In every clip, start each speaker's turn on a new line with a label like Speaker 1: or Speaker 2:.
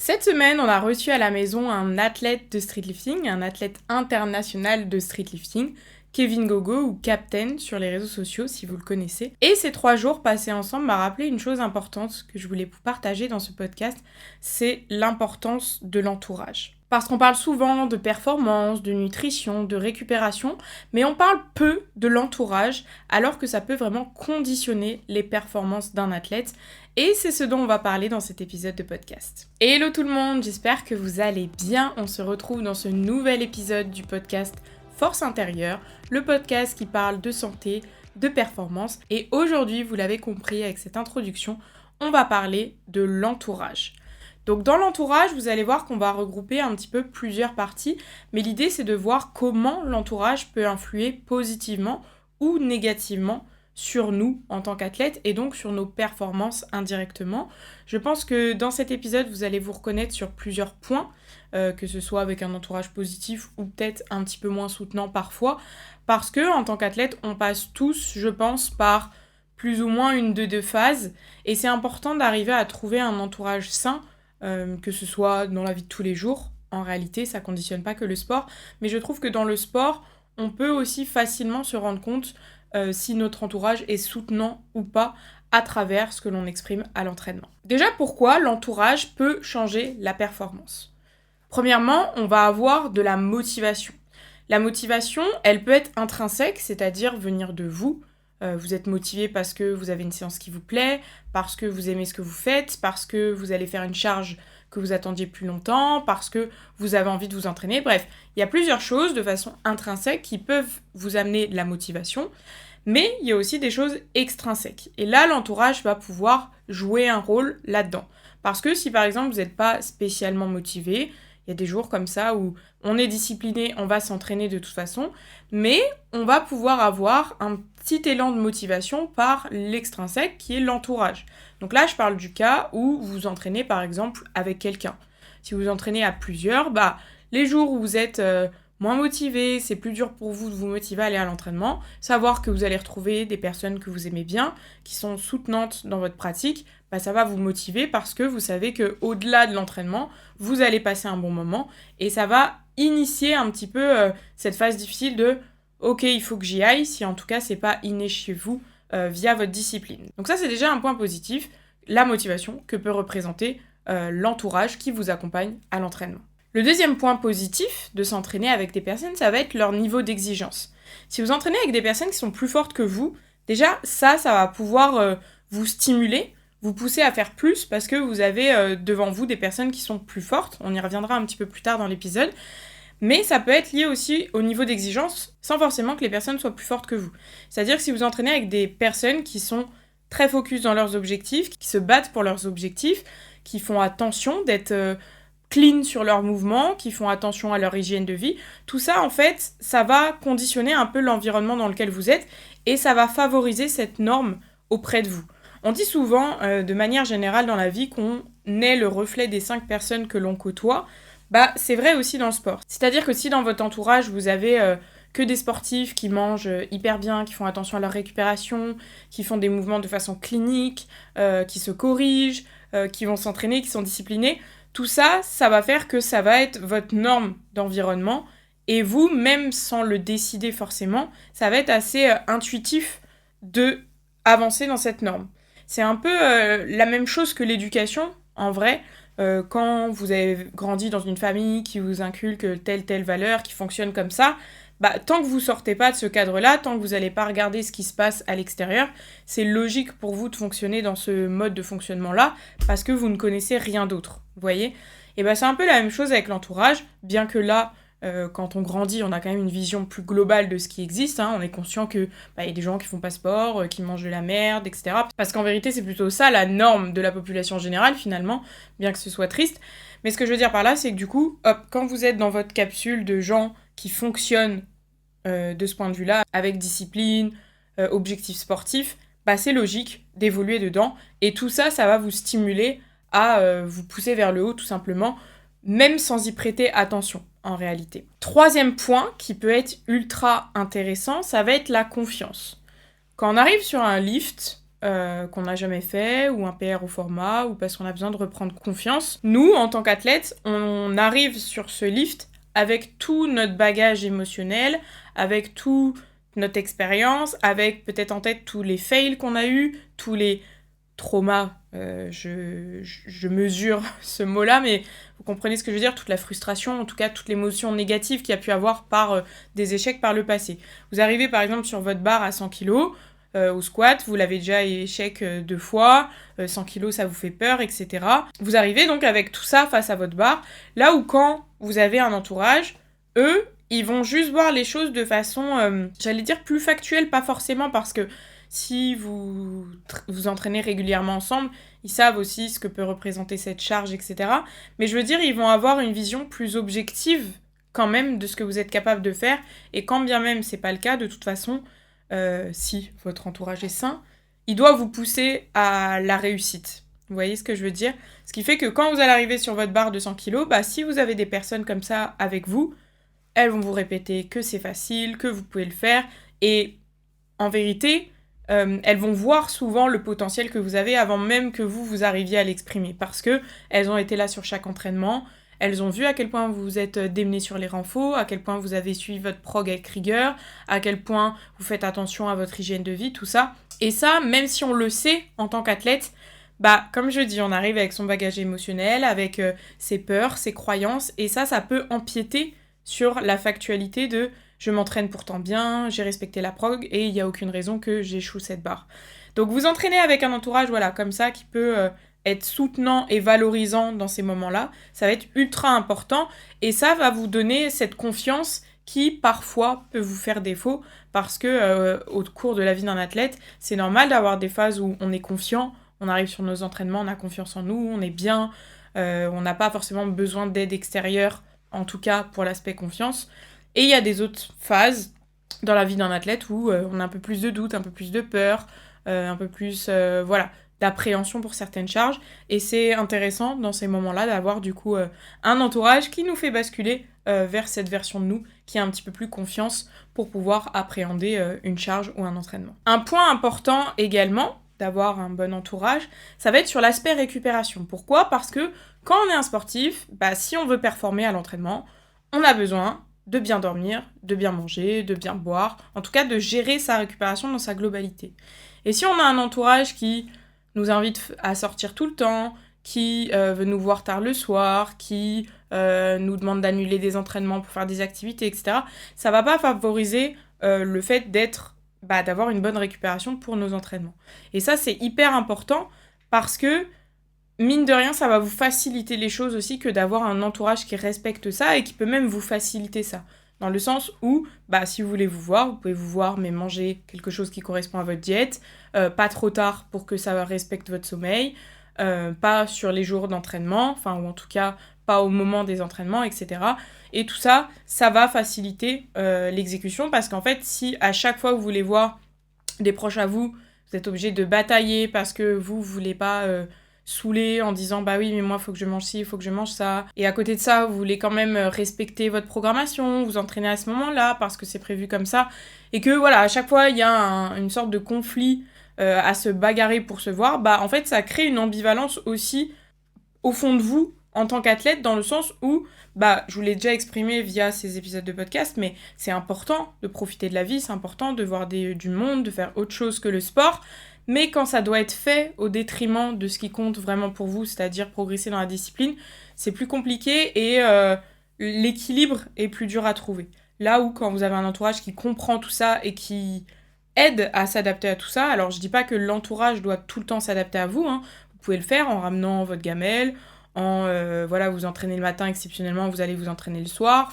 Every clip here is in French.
Speaker 1: Cette semaine, on a reçu à la maison un athlète de streetlifting, un athlète international de streetlifting, Kevin Gogo ou Captain sur les réseaux sociaux si vous le connaissez. Et ces 3 jours passés ensemble m'a rappelé une chose importante que je voulais vous partager dans ce podcast, c'est l'importance de l'entourage. Parce qu'on parle souvent de performance, de nutrition, de récupération, mais on parle peu de l'entourage, alors que ça peut vraiment conditionner les performances d'un athlète. Et c'est ce dont on va parler dans cet épisode de podcast. Hello tout le monde, j'espère que vous allez bien. On se retrouve dans ce nouvel épisode du podcast Force Intérieure, le podcast qui parle de santé, de performance. Et aujourd'hui, vous l'avez compris avec cette introduction, on va parler de l'entourage. Donc dans l'entourage, vous allez voir qu'on va regrouper un petit peu plusieurs parties, mais l'idée c'est de voir comment l'entourage peut influer positivement ou négativement sur nous en tant qu'athlètes et donc sur nos performances indirectement. Je pense que dans cet épisode, vous allez vous reconnaître sur plusieurs points, que ce soit avec un entourage positif ou peut-être un petit peu moins soutenant parfois, parce que en tant qu'athlète, on passe tous, je pense, par plus ou moins une de deux phases, et c'est important d'arriver à trouver un entourage sain, que ce soit dans la vie de tous les jours. En réalité, ça conditionne pas que le sport, mais je trouve que dans le sport, on peut aussi facilement se rendre compte si notre entourage est soutenant ou pas à travers ce que l'on exprime à l'entraînement. Déjà, pourquoi l'entourage peut changer la performance ? Premièrement, on va avoir de la motivation. La motivation, elle peut être intrinsèque, c'est-à-dire venir de vous. Vous êtes motivé parce que vous avez une séance qui vous plaît, parce que vous aimez ce que vous faites, parce que vous allez faire une charge que vous attendiez plus longtemps, parce que vous avez envie de vous entraîner. Bref, il y a plusieurs choses de façon intrinsèque qui peuvent vous amener de la motivation, mais il y a aussi des choses extrinsèques. Et là, l'entourage va pouvoir jouer un rôle là-dedans. Parce que si par exemple vous n'êtes pas spécialement motivé, il y a des jours comme ça où on est discipliné, on va s'entraîner de toute façon, mais on va pouvoir avoir un petit élan de motivation par l'extrinsèque qui est l'entourage. Donc là, je parle du cas où vous vous entraînez par exemple avec quelqu'un. Si vous vous entraînez à plusieurs, les jours où vous êtes moins motivé, c'est plus dur pour vous de vous motiver à aller à l'entraînement, savoir que vous allez retrouver des personnes que vous aimez bien, qui sont soutenantes dans votre pratique, ça va vous motiver parce que vous savez qu'au-delà de l'entraînement, vous allez passer un bon moment et ça va initier un petit peu cette phase difficile de « ok, il faut que j'y aille », si en tout cas c'est pas inné chez vous via votre discipline. Donc ça c'est déjà un point positif, la motivation que peut représenter l'entourage qui vous accompagne à l'entraînement. Le deuxième point positif de s'entraîner avec des personnes, ça va être leur niveau d'exigence. Si vous entraînez avec des personnes qui sont plus fortes que vous, déjà ça va pouvoir vous stimuler, vous pousser à faire plus parce que vous avez devant vous des personnes qui sont plus fortes. On y reviendra un petit peu plus tard dans l'épisode. Mais ça peut être lié aussi au niveau d'exigence sans forcément que les personnes soient plus fortes que vous. C'est-à-dire que si vous entraînez avec des personnes qui sont très focus dans leurs objectifs, qui se battent pour leurs objectifs, qui font attention d'être clean sur leurs mouvements, qui font attention à leur hygiène de vie, tout ça en fait, ça va conditionner un peu l'environnement dans lequel vous êtes et ça va favoriser cette norme auprès de vous. On dit souvent, de manière générale dans la vie, qu'on est le reflet des 5 personnes que l'on côtoie. C'est vrai aussi dans le sport. C'est-à-dire que si dans votre entourage, vous avez que des sportifs qui mangent hyper bien, qui font attention à leur récupération, qui font des mouvements de façon clinique, qui se corrigent, qui vont s'entraîner, qui sont disciplinés, tout ça, ça va faire que ça va être votre norme d'environnement. Et vous, même sans le décider forcément, ça va être assez intuitif de avancer dans cette norme. C'est un peu la même chose que l'éducation, en vrai. Quand vous avez grandi dans une famille qui vous inculque telle valeur, qui fonctionne comme ça, tant que vous sortez pas de ce cadre-là, tant que vous n'allez pas regarder ce qui se passe à l'extérieur, c'est logique pour vous de fonctionner dans ce mode de fonctionnement-là, parce que vous ne connaissez rien d'autre, vous voyez ? Et c'est un peu la même chose avec l'entourage, bien que là, quand on grandit, on a quand même une vision plus globale de ce qui existe, on est conscient que y a des gens qui font pas sport, qui mangent de la merde, etc. Parce qu'en vérité, c'est plutôt ça la norme de la population générale, finalement, bien que ce soit triste. Mais ce que je veux dire par là, c'est que du coup, quand vous êtes dans votre capsule de gens qui fonctionnent de ce point de vue-là, avec discipline, objectif sportif, c'est logique d'évoluer dedans. Et tout ça, ça va vous stimuler à vous pousser vers le haut, tout simplement, même sans y prêter attention, en réalité. Troisième point qui peut être ultra intéressant, ça va être la confiance. Quand on arrive sur un lift, qu'on n'a jamais fait, ou un PR au format, ou parce qu'on a besoin de reprendre confiance. Nous, en tant qu'athlètes, on arrive sur ce lift avec tout notre bagage émotionnel, avec toute notre expérience, avec peut-être en tête tous les fails qu'on a eus, tous les traumas, je mesure ce mot-là, mais vous comprenez ce que je veux dire, toute la frustration, en tout cas toute l'émotion négative qu'il y a pu avoir par des échecs par le passé. Vous arrivez par exemple sur votre barre à 100 kg, au squat, vous l'avez déjà échec 2 fois, 100 kg ça vous fait peur, etc. Vous arrivez donc avec tout ça face à votre barre, là où quand vous avez un entourage, eux, ils vont juste voir les choses de façon, j'allais dire plus factuelle, pas forcément parce que si vous vous entraînez régulièrement ensemble, ils savent aussi ce que peut représenter cette charge, etc. Mais je veux dire, ils vont avoir une vision plus objective quand même de ce que vous êtes capable de faire, et quand bien même c'est pas le cas, de toute façon, si votre entourage est sain, il doit vous pousser à la réussite. Vous voyez ce que je veux dire? Ce qui fait que quand vous allez arriver sur votre barre de 100 kg, bah, si vous avez des personnes comme ça avec vous, elles vont vous répéter que c'est facile, que vous pouvez le faire, et en vérité, elles vont voir souvent le potentiel que vous avez avant même que vous arriviez à l'exprimer, parce que elles ont été là sur chaque entraînement, elles ont vu à quel point vous vous êtes démené sur les renfos, à quel point vous avez suivi votre prog avec rigueur, à quel point vous faites attention à votre hygiène de vie, tout ça. Et ça, même si on le sait en tant qu'athlète, bah, comme je dis, on arrive avec son bagage émotionnel, avec ses peurs, ses croyances, et ça peut empiéter sur la factualité de « je m'entraîne pourtant bien, j'ai respecté la prog, et il n'y a aucune raison que j'échoue cette barre ». Donc vous entraînez avec un entourage, voilà, comme ça, qui peut être soutenant et valorisant dans ces moments-là. Ça va être ultra important, et ça va vous donner cette confiance qui, parfois, peut vous faire défaut, parce que au cours de la vie d'un athlète, c'est normal d'avoir des phases où on est confiant, on arrive sur nos entraînements, on a confiance en nous, on est bien, on n'a pas forcément besoin d'aide extérieure, en tout cas pour l'aspect confiance. Et il y a des autres phases dans la vie d'un athlète où on a un peu plus de doute, un peu plus de peur, un peu plus d'appréhension pour certaines charges. Et c'est intéressant dans ces moments-là d'avoir du coup un entourage qui nous fait basculer vers cette version de nous qui a un petit peu plus confiance pour pouvoir appréhender une charge ou un entraînement. Un point important également d'avoir un bon entourage, ça va être sur l'aspect récupération. Pourquoi ? Parce que quand on est un sportif, bah, si on veut performer à l'entraînement, on a besoin de bien dormir, de bien manger, de bien boire, en tout cas de gérer sa récupération dans sa globalité. Et si on a un entourage qui nous invite à sortir tout le temps, qui veut nous voir tard le soir, qui nous demande d'annuler des entraînements pour faire des activités, etc., ça va pas favoriser le fait d'avoir une bonne récupération pour nos entraînements. Et ça, c'est hyper important parce que, mine de rien, ça va vous faciliter les choses aussi que d'avoir un entourage qui respecte ça et qui peut même vous faciliter ça. Dans le sens où, si vous voulez vous pouvez vous voir, mais manger quelque chose qui correspond à votre diète, pas trop tard pour que ça respecte votre sommeil, pas sur les jours d'entraînement, ou en tout cas pas au moment des entraînements, etc. Et tout ça, ça va faciliter l'exécution parce qu'en fait, si à chaque fois que vous voulez voir des proches à vous, vous êtes obligé de batailler parce que vous voulez pas saouler en disant bah oui mais moi faut que je mange ci, faut que je mange ça, et à côté de ça vous voulez quand même respecter votre programmation, vous entraîner à ce moment-là parce que c'est prévu comme ça, et que voilà, à chaque fois il y a une sorte de conflit à se bagarrer pour se voir, en fait ça crée une ambivalence aussi au fond de vous en tant qu'athlète, dans le sens où, je vous l'ai déjà exprimé via ces épisodes de podcast, mais c'est important de profiter de la vie, c'est important de voir du monde, de faire autre chose que le sport, mais quand ça doit être fait au détriment de ce qui compte vraiment pour vous, c'est-à-dire progresser dans la discipline, c'est plus compliqué et l'équilibre est plus dur à trouver. Là où quand vous avez un entourage qui comprend tout ça et qui aide à s'adapter à tout ça, alors je dis pas que l'entourage doit tout le temps s'adapter à vous, hein. Vous pouvez le faire en ramenant votre gamelle, vous entraînez le matin exceptionnellement, vous allez vous entraîner le soir,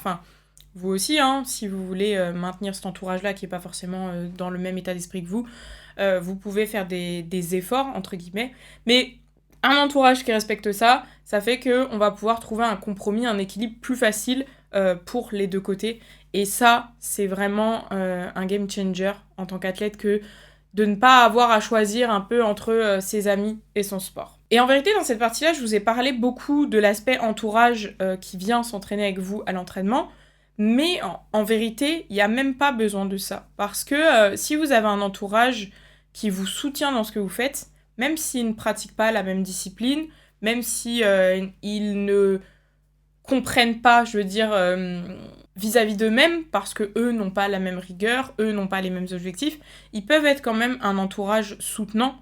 Speaker 1: vous aussi, hein, si vous voulez maintenir cet entourage-là qui n'est pas forcément dans le même état d'esprit que vous pouvez faire des efforts, entre guillemets, mais un entourage qui respecte ça, ça fait qu'on va pouvoir trouver un compromis, un équilibre plus facile pour les deux côtés, et ça, c'est vraiment un game changer en tant qu'athlète que de ne pas avoir à choisir un peu entre ses amis et son sport. Et en vérité, dans cette partie-là, je vous ai parlé beaucoup de l'aspect entourage qui vient s'entraîner avec vous à l'entraînement, mais en vérité, il n'y a même pas besoin de ça. Parce que si vous avez un entourage qui vous soutient dans ce que vous faites, même s'ils ne pratiquent pas la même discipline, même si ils ne comprennent pas, je veux dire, vis-à-vis d'eux-mêmes, parce que eux n'ont pas la même rigueur, eux n'ont pas les mêmes objectifs, ils peuvent être quand même un entourage soutenant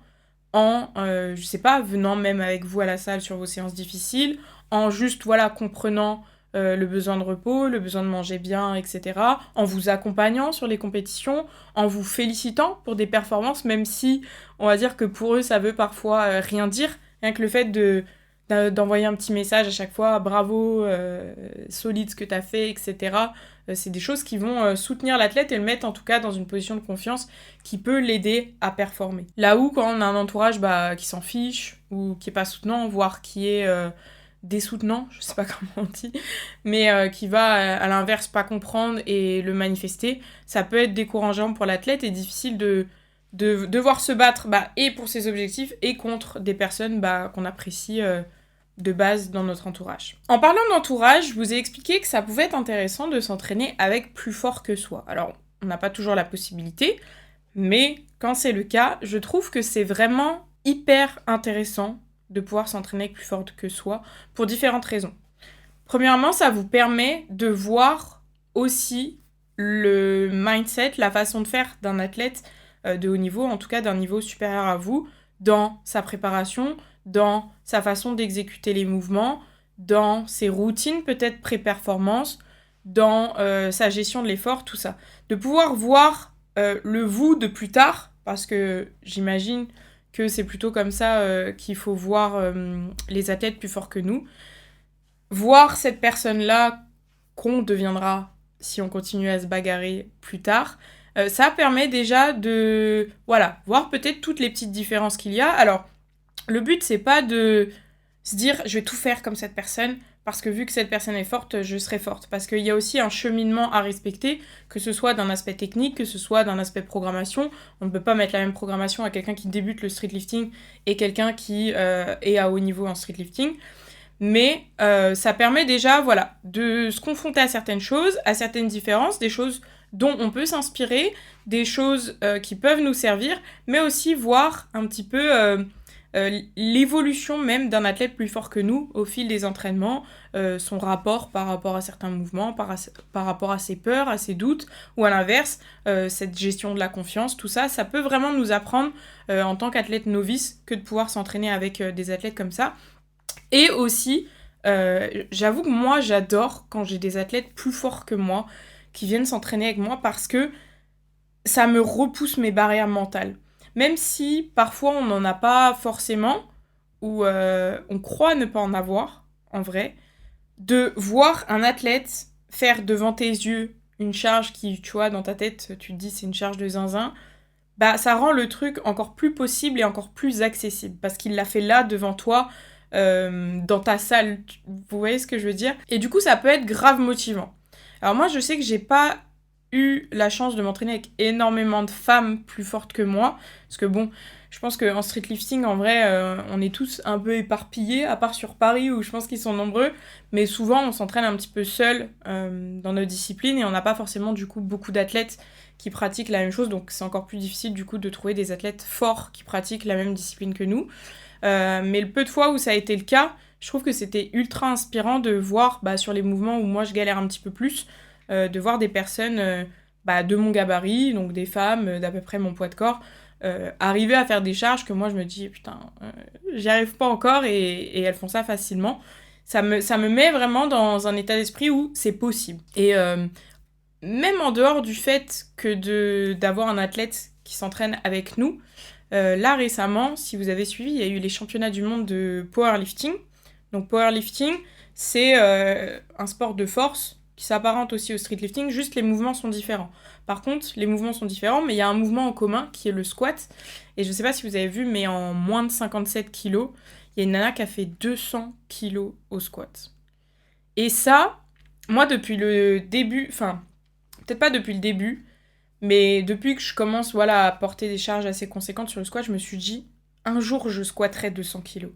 Speaker 1: en, je sais pas, venant même avec vous à la salle sur vos séances difficiles, en juste, voilà, comprenant le besoin de repos, le besoin de manger bien, etc., en vous accompagnant sur les compétitions, en vous félicitant pour des performances, même si, on va dire que pour eux, ça veut parfois rien dire, rien que le fait d'envoyer un petit message à chaque fois, bravo, solide ce que t'as fait, etc., c'est des choses qui vont soutenir l'athlète et le mettre en tout cas dans une position de confiance qui peut l'aider à performer. Là où quand on a un entourage qui s'en fiche ou qui est pas soutenant, voire qui est dessoutenant, je sais pas comment on dit, mais qui va à l'inverse pas comprendre et le manifester, ça peut être décourageant pour l'athlète et difficile de devoir se battre et pour ses objectifs et contre des personnes qu'on apprécie de base dans notre entourage. En parlant d'entourage, je vous ai expliqué que ça pouvait être intéressant de s'entraîner avec plus fort que soi. Alors, on n'a pas toujours la possibilité, mais quand c'est le cas, je trouve que c'est vraiment hyper intéressant de pouvoir s'entraîner avec plus fort que soi pour différentes raisons. Premièrement, ça vous permet de voir aussi le mindset, la façon de faire d'un athlète de haut niveau, en tout cas d'un niveau supérieur à vous, dans sa préparation, dans sa façon d'exécuter les mouvements, dans ses routines peut-être pré-performance, dans sa gestion de l'effort, tout ça. De pouvoir voir le vous de plus tard, parce que j'imagine que c'est plutôt comme ça qu'il faut voir les athlètes plus forts que nous. Voir cette personne-là qu'on deviendra si on continue à se bagarrer plus tard, ça permet déjà de voir peut-être toutes les petites différences qu'il y a. Alors, le but, c'est pas de se dire « je vais tout faire comme cette personne », parce que vu que cette personne est forte, je serai forte. Parce qu'il y a aussi un cheminement à respecter, que ce soit d'un aspect technique, que ce soit d'un aspect programmation. On ne peut pas mettre la même programmation à quelqu'un qui débute le streetlifting et quelqu'un qui est à haut niveau en streetlifting. Mais ça permet déjà de se confronter à certaines choses, à certaines différences, des choses dont on peut s'inspirer, des choses qui peuvent nous servir, mais aussi voir un petit peu l'évolution même d'un athlète plus fort que nous au fil des entraînements, son rapport par rapport à certains mouvements, par rapport à ses peurs, à ses doutes, ou à l'inverse, cette gestion de la confiance, tout ça, ça peut vraiment nous apprendre en tant qu'athlète novice que de pouvoir s'entraîner avec des athlètes comme ça. Et aussi, j'avoue que moi, j'adore quand j'ai des athlètes plus forts que moi qui viennent s'entraîner avec moi parce que ça me repousse mes barrières mentales. Même si parfois on n'en a pas forcément, ou on croit ne pas en avoir, en vrai, de voir un athlète faire devant tes yeux une charge qui, tu vois, dans ta tête, tu te dis c'est une charge de zinzin, ça rend le truc encore plus possible et encore plus accessible, parce qu'il l'a fait là, devant toi, dans ta salle, vous voyez ce que je veux dire ? Et du coup, ça peut être grave motivant. Alors moi, je sais que j'ai pas eu la chance de m'entraîner avec énormément de femmes plus fortes que moi, parce que bon, je pense qu'en streetlifting, en vrai, on est tous un peu éparpillés, à part sur Paris, où je pense qu'ils sont nombreux, mais souvent, on s'entraîne un petit peu seul dans nos disciplines, et on n'a pas forcément, du coup, beaucoup d'athlètes qui pratiquent la même chose, donc c'est encore plus difficile, du coup, de trouver des athlètes forts qui pratiquent la même discipline que nous. Mais le peu de fois où ça a été le cas, je trouve que c'était ultra inspirant de voir sur les mouvements où moi je galère un petit peu plus, de voir des personnes de mon gabarit, donc des femmes d'à peu près mon poids de corps, arriver à faire des charges que moi je me dis putain, j'y arrive pas encore et elles font ça facilement. Ça me met vraiment dans un état d'esprit où c'est possible. Et même en dehors du fait que d'avoir un athlète qui s'entraîne avec nous, là récemment, si vous avez suivi, il y a eu les championnats du monde de powerlifting. Donc powerlifting, c'est un sport de force qui s'apparente aussi au streetlifting, juste les mouvements sont différents. Par contre, les mouvements sont différents, mais il y a un mouvement en commun qui est le squat. Et je sais pas si vous avez vu, mais en moins de 57 kilos, il y a une nana qui a fait 200 kilos au squat. Et ça, moi depuis le début, enfin, peut-être pas depuis le début, mais depuis que je commence à porter des charges assez conséquentes sur le squat, je me suis dit, un jour je squatterai 200 kilos.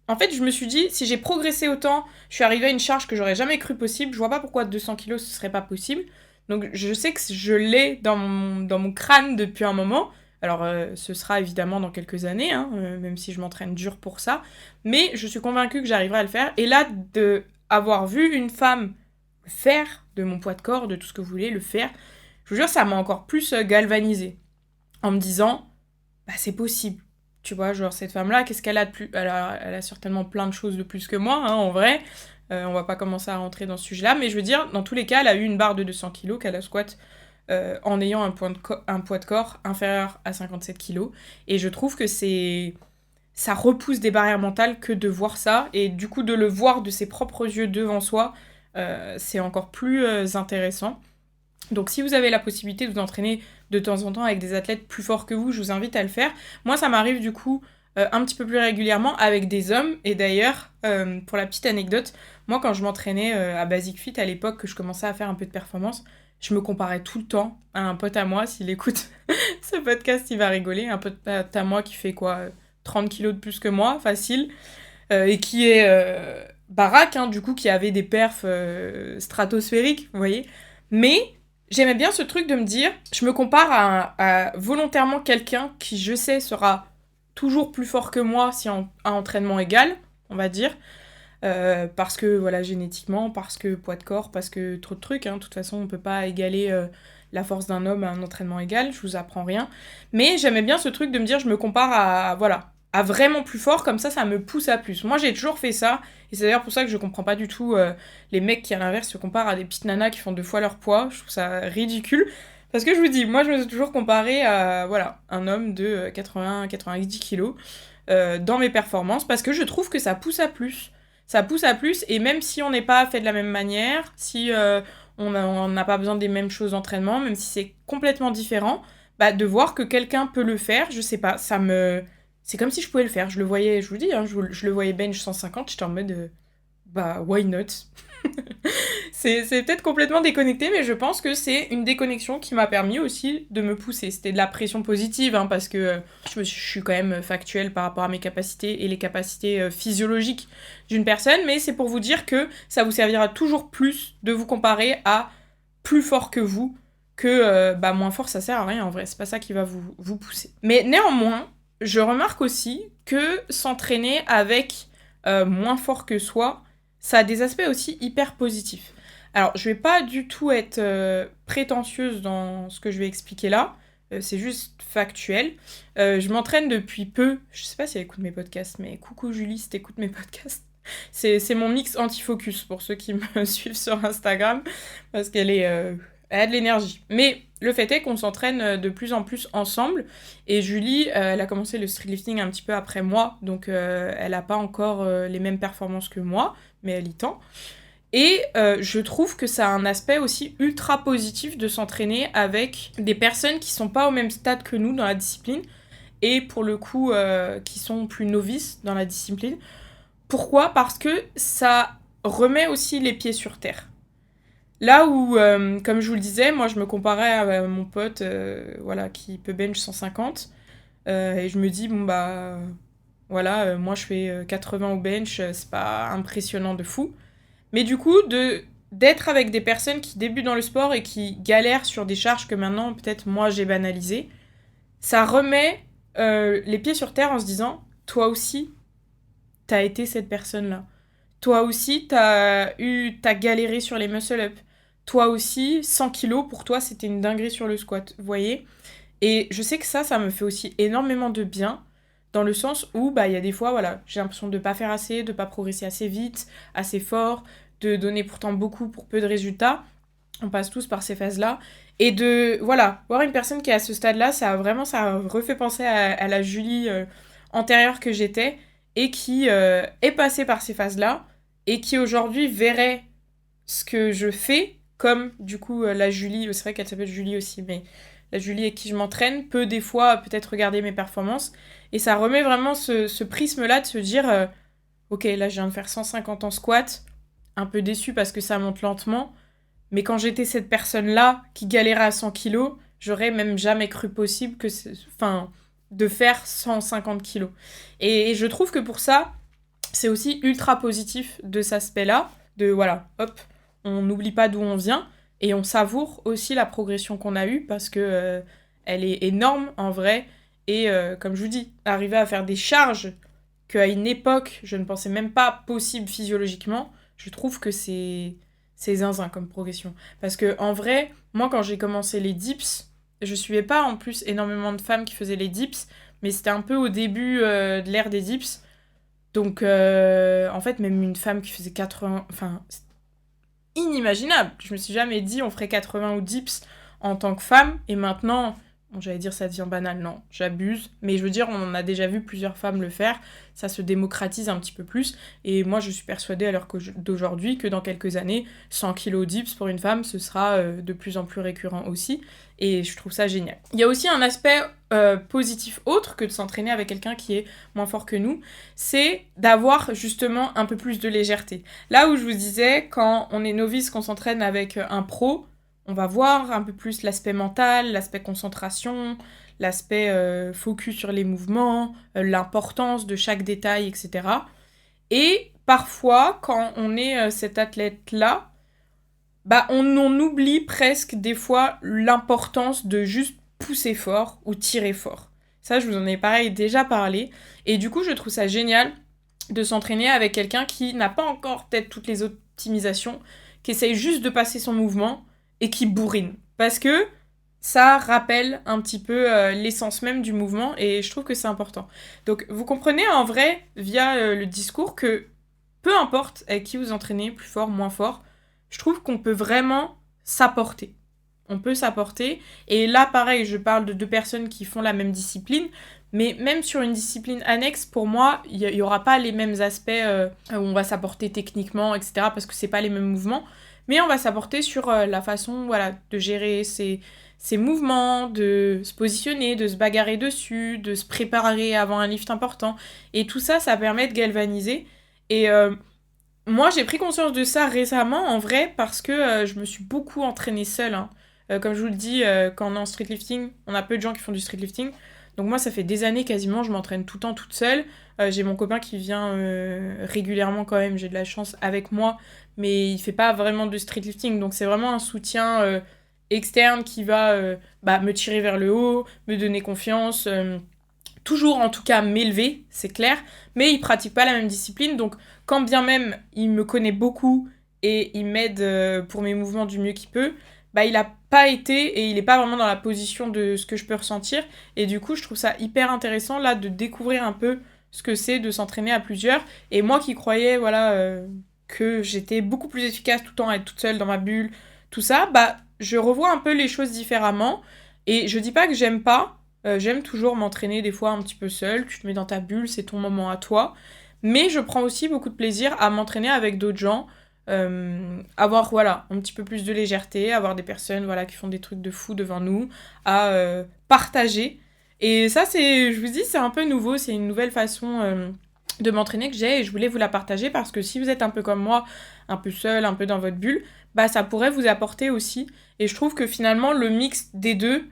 Speaker 1: En fait, je me suis dit, si j'ai progressé autant, je suis arrivée à une charge que j'aurais jamais cru possible, je vois pas pourquoi 200 kilos ce serait pas possible. Donc je sais que je l'ai dans mon crâne depuis un moment, Alors, ce sera évidemment dans quelques années, hein, même si je m'entraîne dur pour ça. Mais je suis convaincue que j'arriverai à le faire. Et là, d'avoir vu une femme le faire, de mon poids de corps, de tout ce que vous voulez, le faire, je vous jure, ça m'a encore plus galvanisée. En me disant, bah c'est possible. Tu vois, genre cette femme-là, qu'est-ce qu'elle a de plus... Elle a certainement plein de choses de plus que moi, hein, en vrai. On va pas commencer à rentrer dans ce sujet-là, mais je veux dire, dans tous les cas, elle a eu une barre de 200 kilos qu'elle a squat en ayant un poids de corps inférieur à 57 kilos. Et je trouve que ça repousse des barrières mentales que de voir ça. Et du coup, de le voir de ses propres yeux devant soi, c'est encore plus intéressant. Donc si vous avez la possibilité de vous entraîner de temps en temps avec des athlètes plus forts que vous, je vous invite à le faire. Moi, ça m'arrive du coup un petit peu plus régulièrement avec des hommes. Et d'ailleurs, pour la petite anecdote, moi quand je m'entraînais à Basic Fit à l'époque, que je commençais à faire un peu de performance, je me comparais tout le temps à un pote à moi. S'il écoute ce podcast, il va rigoler. Un pote à moi qui fait quoi 30 kilos de plus que moi, facile. Et qui est baraque, hein, du coup, qui avait des perfs stratosphériques, vous voyez. Mais j'aimais bien ce truc de me dire, je me compare à volontairement quelqu'un qui, je sais, sera toujours plus fort que moi si à entraînement égal, on va dire. Parce que, voilà, génétiquement, parce que poids de corps, parce que trop de trucs. Hein. De toute façon, on peut pas égaler la force d'un homme à un entraînement égal, je vous apprends rien. Mais j'aimais bien ce truc de me dire, je me compare à vraiment plus fort, comme ça me pousse à plus. Moi, j'ai toujours fait ça, et c'est d'ailleurs pour ça que je comprends pas du tout les mecs qui, à l'inverse, se comparent à des petites nanas qui font 2 fois leur poids. Je trouve ça ridicule. Parce que je vous dis, moi, je me suis toujours comparée à, voilà, un homme de 80-90 kilos dans mes performances, parce que je trouve que ça pousse à plus. Ça pousse à plus, et même si on n'est pas fait de la même manière, si on n'a pas besoin des mêmes choses d'entraînement, même si c'est complètement différent, bah, de voir que quelqu'un peut le faire, je sais pas, c'est comme si je pouvais le faire. Je le voyais, je vous dis, hein, je le voyais bench 150, j'étais en mode, bah, why not? c'est peut-être complètement déconnecté, mais je pense que c'est une déconnexion qui m'a permis aussi de me pousser. C'était de la pression positive, hein, parce que je suis quand même factuelle par rapport à mes capacités et les capacités physiologiques d'une personne, mais c'est pour vous dire que ça vous servira toujours plus de vous comparer à plus fort que vous, que bah, moins fort, ça sert à rien en vrai, c'est pas ça qui va vous pousser. Mais néanmoins, je remarque aussi que s'entraîner avec moins fort que soi, ça a des aspects aussi hyper positifs. Alors, je vais pas du tout être prétentieuse dans ce que je vais expliquer là, c'est juste factuel. Je m'entraîne depuis peu, je sais pas si elle écoute mes podcasts, mais coucou Julie si t'écoutes mes podcasts. C'est mon mix anti-focus pour ceux qui me suivent sur Instagram, parce qu'elle elle a de l'énergie. Mais le fait est qu'on s'entraîne de plus en plus ensemble, et Julie, elle a commencé le streetlifting un petit peu après moi, donc elle a pas encore les mêmes performances que moi, mais elle y tend. Et je trouve que ça a un aspect aussi ultra positif de s'entraîner avec des personnes qui sont pas au même stade que nous dans la discipline, et pour le coup qui sont plus novices dans la discipline. Pourquoi ? Parce que ça remet aussi les pieds sur terre. Là où, comme je vous le disais, moi je me comparais à mon pote voilà, qui peut bench 150, et je me dis, bon bah voilà, moi je fais 80 au bench, c'est pas impressionnant de fou. Mais du coup, d'être avec des personnes qui débutent dans le sport et qui galèrent sur des charges que maintenant, peut-être moi, j'ai banalisées, ça remet les pieds sur terre en se disant, toi aussi, t'as été cette personne-là. Toi aussi, t'as galéré sur les muscle-up. Toi aussi, 100 kilos, pour toi, c'était une dinguerie sur le squat, vous voyez ? Et je sais que ça me fait aussi énormément de bien, dans le sens où, bah, il y a des fois, voilà, j'ai l'impression de pas faire assez, de pas progresser assez vite, assez fort, de donner pourtant beaucoup pour peu de résultats. On passe tous par ces phases-là. Et de, voilà, voir une personne qui est à ce stade-là, ça refait penser à la Julie antérieure que j'étais, et qui est passée par ces phases-là, et qui aujourd'hui verrait ce que je fais, comme du coup la Julie, c'est vrai qu'elle s'appelle Julie aussi, mais la Julie avec qui je m'entraîne peut des fois peut-être regarder mes performances, et ça remet vraiment ce prisme-là de se dire ok, là je viens de faire 150 en squat, un peu déçue parce que ça monte lentement, mais quand j'étais cette personne-là qui galérait à 100 kilos, j'aurais même jamais cru possible de faire 150 kilos. Et je trouve que pour ça, c'est aussi ultra positif de cet aspect-là, de voilà, hop, on n'oublie pas d'où on vient, et on savoure aussi la progression qu'on a eue, parce que elle est énorme en vrai. Et comme je vous dis, arriver à faire des charges qu'à une époque, je ne pensais même pas possible physiologiquement, je trouve que c'est zinzin comme progression. Parce que en vrai, moi quand j'ai commencé les dips, je suivais pas en plus énormément de femmes qui faisaient les dips, mais c'était un peu au début de l'ère des dips. Donc en fait, même une femme qui faisait 80... Enfin, c'est inimaginable. Je me suis jamais dit on ferait 80 ou dips en tant que femme, et maintenant... Bon, j'allais dire ça devient banal, non, j'abuse. Mais je veux dire, on en a déjà vu plusieurs femmes le faire. Ça se démocratise un petit peu plus. Et moi, je suis persuadée à l'heure d'aujourd'hui que dans quelques années, 100 kilos dips pour une femme, ce sera de plus en plus récurrent aussi. Et je trouve ça génial. Il y a aussi un aspect positif autre que de s'entraîner avec quelqu'un qui est moins fort que nous, c'est d'avoir justement un peu plus de légèreté. Là où je vous disais, quand on est novice, qu'on s'entraîne avec un pro, on va voir un peu plus l'aspect mental, l'aspect concentration, l'aspect focus sur les mouvements, l'importance de chaque détail, etc. Et parfois, quand on est cet athlète-là, bah on oublie presque des fois l'importance de juste pousser fort ou tirer fort. Ça, je vous en ai pareil déjà parlé. Et du coup, je trouve ça génial de s'entraîner avec quelqu'un qui n'a pas encore peut-être toutes les optimisations, qui essaye juste de passer son mouvement et qui bourrine. Parce que ça rappelle un petit peu l'essence même du mouvement et je trouve que c'est important. Donc vous comprenez en vrai, via le discours, que peu importe avec qui vous entraînez, plus fort, moins fort, je trouve qu'on peut vraiment s'apporter. On peut s'apporter. Et là, pareil, je parle de deux personnes qui font la même discipline, mais même sur une discipline annexe, pour moi, il n'y aura pas les mêmes aspects où on va s'apporter techniquement, etc., parce que c'est pas les mêmes mouvements. Mais on va s'apporter sur la façon de gérer ses mouvements, de se positionner, de se bagarrer dessus, de se préparer avant un lift important. Et tout ça, ça permet de galvaniser. Et moi, j'ai pris conscience de ça récemment, en vrai, parce que je me suis beaucoup entraînée seule. Hein. Comme je vous le dis, quand on est en streetlifting, on a peu de gens qui font du streetlifting. Donc moi, ça fait des années quasiment, je m'entraîne tout le temps toute seule. J'ai mon copain qui vient régulièrement quand même, j'ai de la chance avec moi, mais il fait pas vraiment de streetlifting. Donc c'est vraiment un soutien externe qui va me tirer vers le haut, me donner confiance, toujours en tout cas m'élever, c'est clair, mais il pratique pas la même discipline, donc quand bien même il me connaît beaucoup et il m'aide pour mes mouvements du mieux qu'il peut, il a pas été et il est pas vraiment dans la position de ce que je peux ressentir, et du coup je trouve ça hyper intéressant là de découvrir un peu ce que c'est de s'entraîner à plusieurs, et moi qui croyais que j'étais beaucoup plus efficace tout le temps à être toute seule dans ma bulle, tout ça, je revois un peu les choses différemment, et je dis pas que j'aime pas, j'aime toujours m'entraîner des fois un petit peu seule, tu te mets dans ta bulle, c'est ton moment à toi, mais je prends aussi beaucoup de plaisir à m'entraîner avec d'autres gens, avoir un petit peu plus de légèreté, avoir des personnes qui font des trucs de fou devant nous, à partager. Et ça, je vous dis, c'est un peu nouveau, c'est une nouvelle façon de m'entraîner que j'ai, et je voulais vous la partager parce que si vous êtes un peu comme moi, un peu seul, un peu dans votre bulle, ça pourrait vous apporter aussi. Et je trouve que finalement, le mix des deux,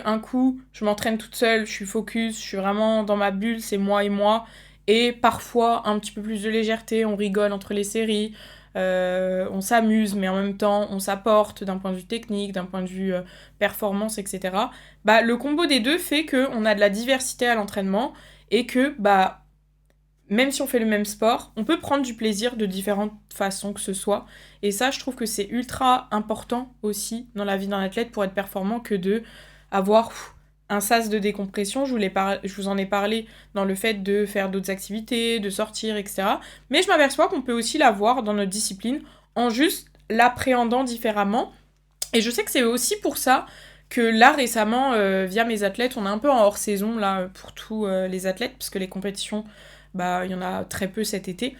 Speaker 1: un coup, je m'entraîne toute seule, je suis focus, je suis vraiment dans ma bulle, c'est moi et moi, et parfois un petit peu plus de légèreté, on rigole entre les séries, on s'amuse, mais en même temps, on s'apporte d'un point de vue technique, d'un point de vue performance, etc. Le combo des deux fait qu'on a de la diversité à l'entraînement, et que, même si on fait le même sport, on peut prendre du plaisir de différentes façons que ce soit. Et ça, je trouve que c'est ultra important aussi dans la vie d'un athlète pour être performant, que de avoir un sas de décompression. Je vous en ai parlé dans le fait de faire d'autres activités, de sortir, etc. Mais je m'aperçois qu'on peut aussi l'avoir dans notre discipline en juste l'appréhendant différemment. Et je sais que c'est aussi pour ça que là, récemment, via mes athlètes, on est un peu en hors-saison là pour tous les athlètes, parce que les compétitions, il y en a très peu cet été.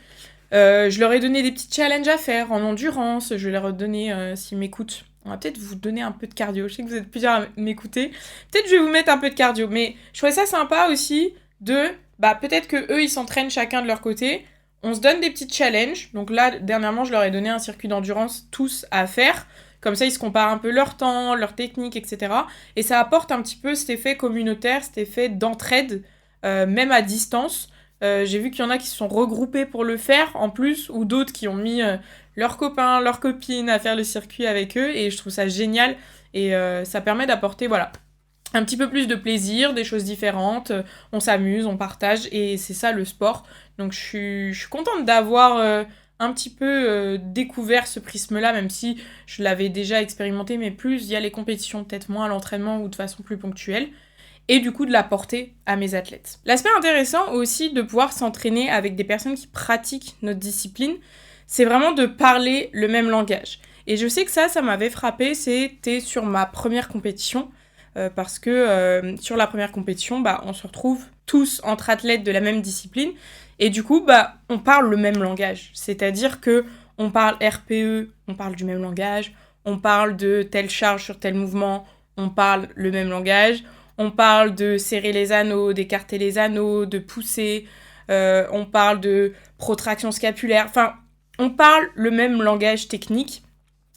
Speaker 1: Je leur ai donné des petits challenges à faire en endurance, je vais leur donner s'ils m'écoutent. On va peut-être vous donner un peu de cardio, je sais que vous êtes plusieurs à m'écouter. Peut-être je vais vous mettre un peu de cardio, mais je trouvais ça sympa aussi de, peut-être que eux ils s'entraînent chacun de leur côté, on se donne des petits challenges. Donc là, dernièrement, je leur ai donné un circuit d'endurance tous à faire. Comme ça, ils se comparent un peu leur temps, leur technique, etc. Et ça apporte un petit peu cet effet communautaire, cet effet d'entraide, même à distance. J'ai vu qu'il y en a qui se sont regroupés pour le faire en plus, ou d'autres qui ont mis leurs copains, leurs copines à faire le circuit avec eux, et je trouve ça génial, et ça permet d'apporter un petit peu plus de plaisir, des choses différentes, on s'amuse, on partage, et c'est ça le sport. Donc je suis contente d'avoir un petit peu découvert ce prisme-là, même si je l'avais déjà expérimenté, mais plus via les compétitions, peut-être moins à l'entraînement ou de façon plus ponctuelle, et du coup de l'apporter à mes athlètes. L'aspect intéressant aussi de pouvoir s'entraîner avec des personnes qui pratiquent notre discipline, c'est vraiment de parler le même langage. Et je sais que ça m'avait frappé, c'était sur ma première compétition, parce que sur la première compétition, on se retrouve tous entre athlètes de la même discipline, et du coup, on parle le même langage. C'est-à-dire que on parle RPE, on parle du même langage, on parle de telle charge sur tel mouvement, on parle le même langage, on parle de serrer les anneaux, d'écarter les anneaux, de pousser, on parle de protraction scapulaire, enfin, on parle le même langage technique,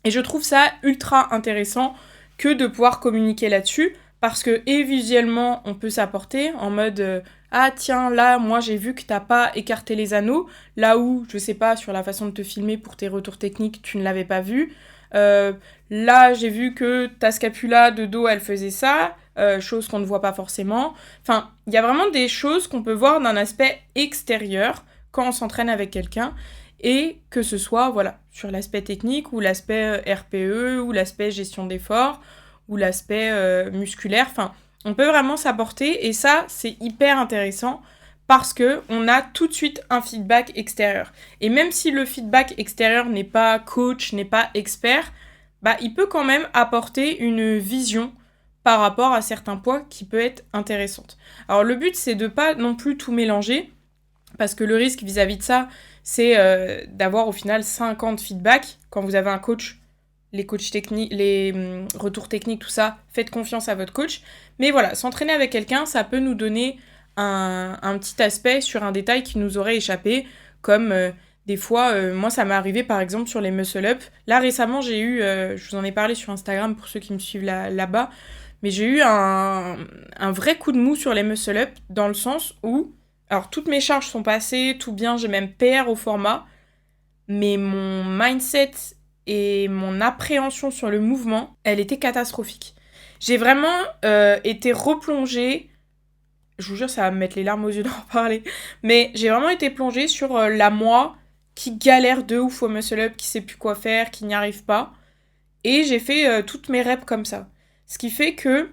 Speaker 1: et je trouve ça ultra intéressant que de pouvoir communiquer là-dessus, parce que et visuellement on peut s'apporter en mode ah tiens là moi j'ai vu que t'as pas écarté les anneaux, là où je sais pas sur la façon de te filmer pour tes retours techniques tu ne l'avais pas vu, là j'ai vu que ta scapula de dos elle faisait ça, chose qu'on ne voit pas forcément. Enfin il y a vraiment des choses qu'on peut voir d'un aspect extérieur quand on s'entraîne avec quelqu'un, et que ce soit voilà sur l'aspect technique ou l'aspect RPE ou l'aspect gestion d'effort ou l'aspect musculaire, enfin on peut vraiment s'apporter, et ça c'est hyper intéressant parce que on a tout de suite un feedback extérieur. Et même si le feedback extérieur n'est pas coach, n'est pas expert, il peut quand même apporter une vision par rapport à certains points qui peut être intéressante. Alors le but c'est de pas non plus tout mélanger, parce que le risque vis-à-vis de ça, c'est d'avoir au final 50 feedbacks. Quand vous avez un coach, les coachs techniques, les retours techniques, tout ça, faites confiance à votre coach. Mais voilà, s'entraîner avec quelqu'un, ça peut nous donner un petit aspect sur un détail qui nous aurait échappé, comme des fois, moi ça m'est arrivé par exemple sur les muscle-up. Là récemment, j'ai eu, je vous en ai parlé sur Instagram pour ceux qui me suivent là-bas, mais j'ai eu un vrai coup de mou sur les muscle-up, dans le sens où alors, toutes mes charges sont passées, tout bien, j'ai même PR au format, mais mon mindset et mon appréhension sur le mouvement, elle était catastrophique. J'ai vraiment été replongée, je vous jure, ça va me mettre les larmes aux yeux d'en parler, mais j'ai vraiment été plongée sur la moi qui galère de ouf au muscle-up, qui sait plus quoi faire, qui n'y arrive pas, et j'ai fait toutes mes reps comme ça. Ce qui fait que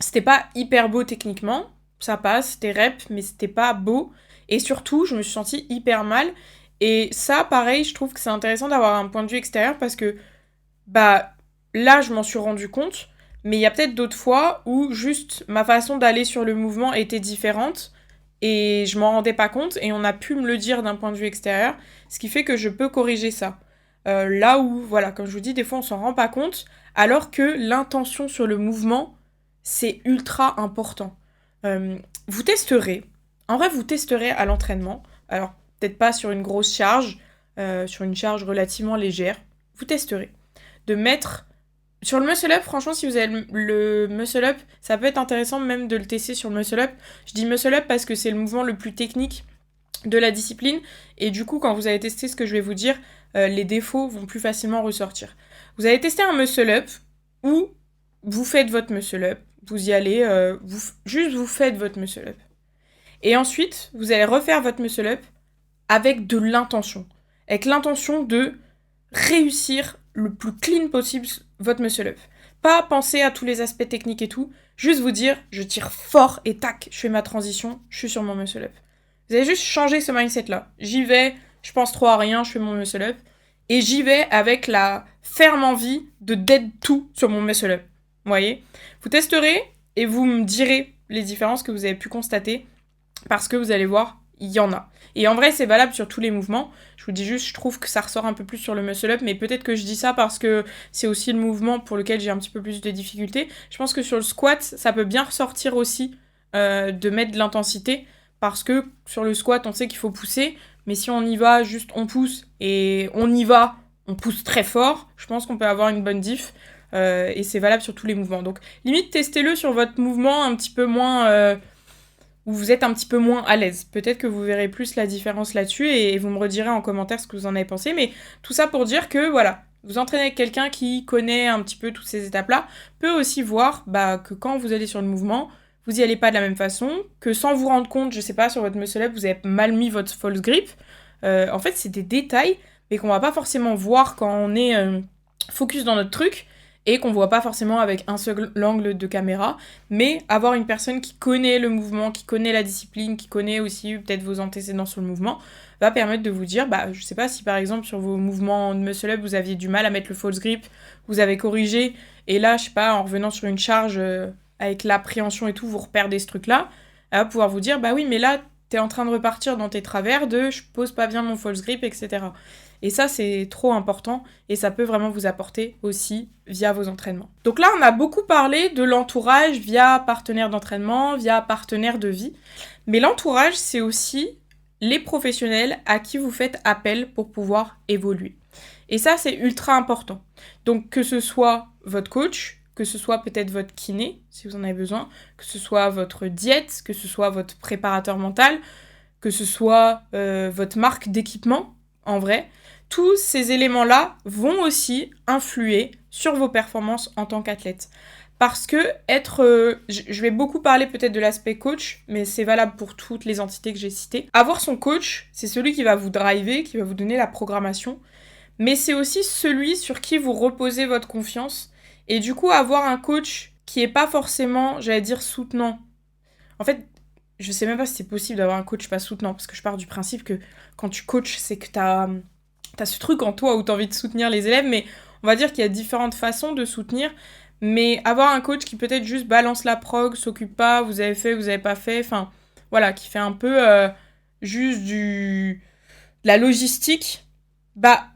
Speaker 1: c'était pas hyper beau techniquement, ça passe, c'était rep, mais c'était pas beau. Et surtout, je me suis sentie hyper mal. Et ça, pareil, je trouve que c'est intéressant d'avoir un point de vue extérieur parce que, là, je m'en suis rendu compte. Mais il y a peut-être d'autres fois où juste ma façon d'aller sur le mouvement était différente et je m'en rendais pas compte et on a pu me le dire d'un point de vue extérieur, ce qui fait que je peux corriger ça. Là où, voilà, comme je vous dis, des fois on s'en rend pas compte, alors que l'intention sur le mouvement, c'est ultra important. Vous testerez, en vrai vous testerez à l'entraînement, alors peut-être pas sur une grosse charge, sur une charge relativement légère, vous testerez. De mettre, sur le muscle-up, franchement si vous avez le muscle-up, ça peut être intéressant même de le tester sur le muscle-up. Je dis muscle-up parce que c'est le mouvement le plus technique de la discipline, et du coup quand vous avez testé ce que je vais vous dire, les défauts vont plus facilement ressortir. Vous allez tester un muscle-up où vous faites votre muscle-up, vous y allez, vous faites votre muscle-up. Et ensuite, vous allez refaire votre muscle-up avec de l'intention. Avec l'intention de réussir le plus clean possible votre muscle-up. Pas penser à tous les aspects techniques et tout, juste vous dire, je tire fort et tac, je fais ma transition, je suis sur mon muscle-up. Vous allez juste changer ce mindset-là. J'y vais, je pense trop à rien, je fais mon muscle-up. Et j'y vais avec la ferme envie de dead tout sur mon muscle-up. Vous voyez ? Vous testerez et vous me direz les différences que vous avez pu constater, parce que vous allez voir, il y en a. Et en vrai, c'est valable sur tous les mouvements. Je vous dis juste, je trouve que ça ressort un peu plus sur le muscle-up, mais peut-être que je dis ça parce que c'est aussi le mouvement pour lequel j'ai un petit peu plus de difficultés. Je pense que sur le squat, ça peut bien ressortir aussi de mettre de l'intensité, parce que sur le squat, on sait qu'il faut pousser, mais si on y va, juste on pousse, et on y va, on pousse très fort, je pense qu'on peut avoir une bonne diff, et c'est valable sur tous les mouvements. Donc limite, testez-le sur votre mouvement un petit peu moins... où vous êtes un petit peu moins à l'aise. Peut-être que vous verrez plus la différence là-dessus, et vous me redirez en commentaire ce que vous en avez pensé, mais tout ça pour dire que, voilà, vous entraîner avec quelqu'un qui connaît un petit peu toutes ces étapes-là peut aussi voir que quand vous allez sur le mouvement, vous n'y allez pas de la même façon, que sans vous rendre compte, je sais pas, sur votre muscle up, vous avez mal mis votre false grip. En fait, c'est des détails, mais qu'on va pas forcément voir quand on est focus dans notre truc, et qu'on voit pas forcément avec un seul angle de caméra, mais avoir une personne qui connaît le mouvement, qui connaît la discipline, qui connaît aussi peut-être vos antécédents sur le mouvement, va permettre de vous dire, je sais pas si par exemple sur vos mouvements de muscle up, vous aviez du mal à mettre le false grip, vous avez corrigé, et là, je sais pas, en revenant sur une charge avec l'appréhension et tout, vous reperdez ce truc-là, elle va pouvoir vous dire, oui, mais là, t'es en train de repartir dans tes travers de je pose pas bien mon false grip, etc. Et ça, c'est trop important et ça peut vraiment vous apporter aussi via vos entraînements. Donc là, on a beaucoup parlé de l'entourage via partenaire d'entraînement, via partenaire de vie. Mais l'entourage, c'est aussi les professionnels à qui vous faites appel pour pouvoir évoluer. Et ça, c'est ultra important. Donc que ce soit votre coach, que ce soit peut-être votre kiné, si vous en avez besoin, que ce soit votre diète, que ce soit votre préparateur mental, que ce soit votre marque d'équipement, en vrai, tous ces éléments-là vont aussi influer sur vos performances en tant qu'athlète. Parce que je vais beaucoup parler peut-être de l'aspect coach, mais c'est valable pour toutes les entités que j'ai citées. Avoir son coach, c'est celui qui va vous driver, qui va vous donner la programmation, mais c'est aussi celui sur qui vous reposez votre confiance. Et du coup, avoir un coach qui est pas forcément, j'allais dire, soutenant. En fait, je sais même pas si c'est possible d'avoir un coach pas soutenant, parce que je pars du principe que quand tu coaches, c'est que t'as ce truc en toi où t'as envie de soutenir les élèves, mais on va dire qu'il y a différentes façons de soutenir, mais avoir un coach qui peut-être juste balance la prog, s'occupe pas, vous avez fait, vous avez pas fait, enfin, voilà, qui fait un peu juste de la logistique,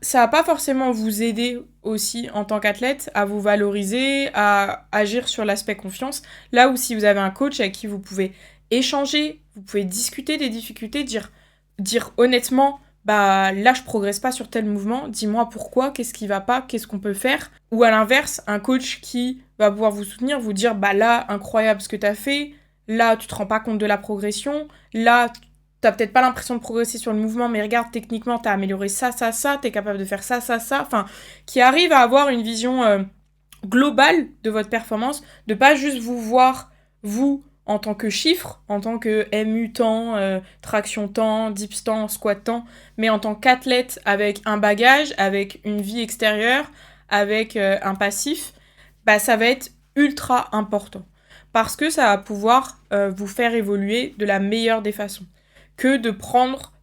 Speaker 1: ça va pas forcément vous aider aussi en tant qu'athlète à vous valoriser, à agir sur l'aspect confiance, là où si vous avez un coach avec qui vous pouvez échanger, vous pouvez discuter des difficultés, dire honnêtement, là je progresse pas sur tel mouvement, dis-moi pourquoi, qu'est-ce qui va pas, qu'est-ce qu'on peut faire. Ou à l'inverse, un coach qui va pouvoir vous soutenir, vous dire là, incroyable ce que t'as fait, là tu te rends pas compte de la progression, là t'as peut-être pas l'impression de progresser sur le mouvement, mais regarde, techniquement t'as amélioré ça, t'es capable de faire ça, enfin, qui arrive à avoir une vision globale de votre performance, de pas juste vous voir, vous, en tant que chiffre, en tant que MU temps, traction temps, dips temps, squat temps, mais en tant qu'athlète avec un bagage, avec une vie extérieure, avec un passif, ça va être ultra important. Parce que ça va pouvoir vous faire évoluer de la meilleure des façons, que de prendre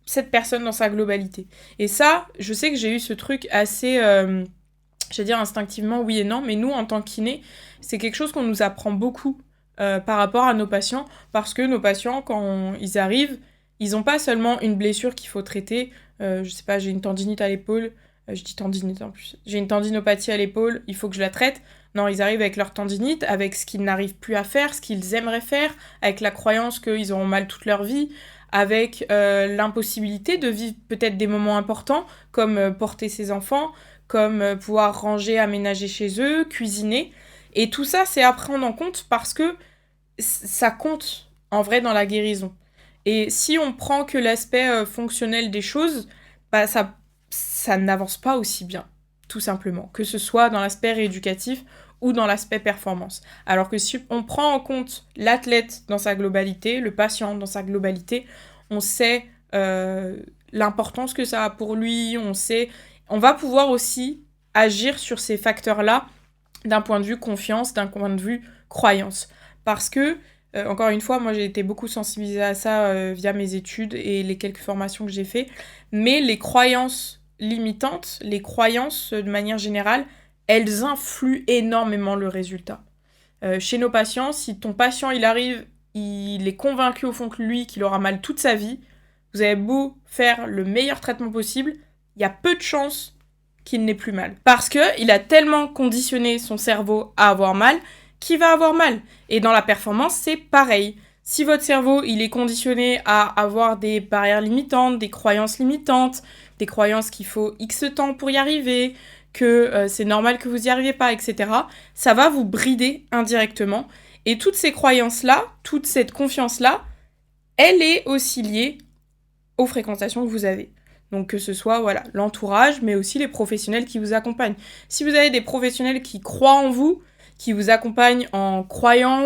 Speaker 1: cette personne dans sa globalité. Et ça, je sais que j'ai eu ce truc assez, j'allais dire instinctivement oui et non, mais nous, en tant que kiné, c'est quelque chose qu'on nous apprend beaucoup par rapport à nos patients, parce que nos patients, quand ils arrivent, ils n'ont pas seulement une blessure qu'il faut traiter, je sais pas, j'ai une tendinite à l'épaule, je dis tendinite en plus, j'ai une tendinopathie à l'épaule, il faut que je la traite. Non, ils arrivent avec leur tendinite, avec ce qu'ils n'arrivent plus à faire, ce qu'ils aimeraient faire, avec la croyance qu'ils auront mal toute leur vie, avec l'impossibilité de vivre peut-être des moments importants, comme porter ses enfants, comme pouvoir ranger, aménager chez eux, cuisiner. Et tout ça, c'est à prendre en compte parce que ça compte en vrai dans la guérison. Et si on prend que l'aspect fonctionnel des choses, ça n'avance pas aussi bien, tout simplement, que ce soit dans l'aspect rééducatif ou dans l'aspect performance. Alors que si on prend en compte l'athlète dans sa globalité, le patient dans sa globalité, on sait l'importance que ça a pour lui, on va pouvoir aussi agir sur ces facteurs-là d'un point de vue confiance, d'un point de vue croyance. Parce que, encore une fois, moi j'ai été beaucoup sensibilisée à ça via mes études et les quelques formations que j'ai fait, mais les croyances limitantes, les croyances de manière générale, elles influent énormément le résultat. Chez nos patients, si ton patient il arrive, il est convaincu au fond que lui, qu'il aura mal toute sa vie, vous avez beau faire le meilleur traitement possible, il y a peu de chances qu'il n'ait plus mal. Parce qu'il a tellement conditionné son cerveau à avoir mal qu'il va avoir mal. Et dans la performance, c'est pareil. Si votre cerveau, il est conditionné à avoir des barrières limitantes, des croyances limitantes, des croyances qu'il faut X temps pour y arriver, que c'est normal que vous n'y arriviez pas, etc., ça va vous brider indirectement. Et toutes ces croyances-là, toute cette confiance-là, elle est aussi liée aux fréquentations que vous avez. Donc que ce soit voilà, l'entourage, mais aussi les professionnels qui vous accompagnent. Si vous avez des professionnels qui croient en vous, qui vous accompagnent en croyant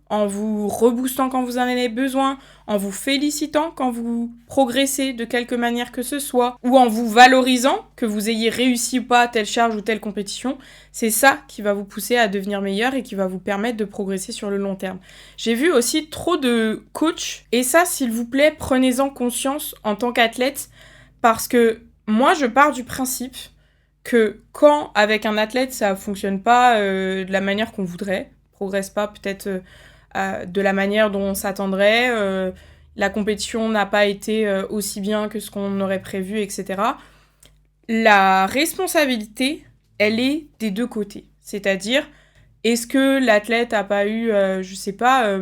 Speaker 1: en vous reboostant quand vous en avez besoin, en vous félicitant quand vous progressez de quelque manière que ce soit, ou en vous valorisant, que vous ayez réussi ou pas telle charge ou telle compétition, c'est ça qui va vous pousser à devenir meilleur et qui va vous permettre de progresser sur le long terme. J'ai vu aussi trop de coachs, et ça, s'il vous plaît, prenez-en conscience en tant qu'athlète, parce que moi, je pars du principe que quand, avec un athlète, ça fonctionne pas de la manière qu'on voudrait, progresse pas peut-être de la manière dont on s'attendrait, la compétition n'a pas été aussi bien que ce qu'on aurait prévu, etc. La responsabilité, elle est des deux côtés. C'est-à-dire, est-ce que l'athlète a pas eu, je sais pas,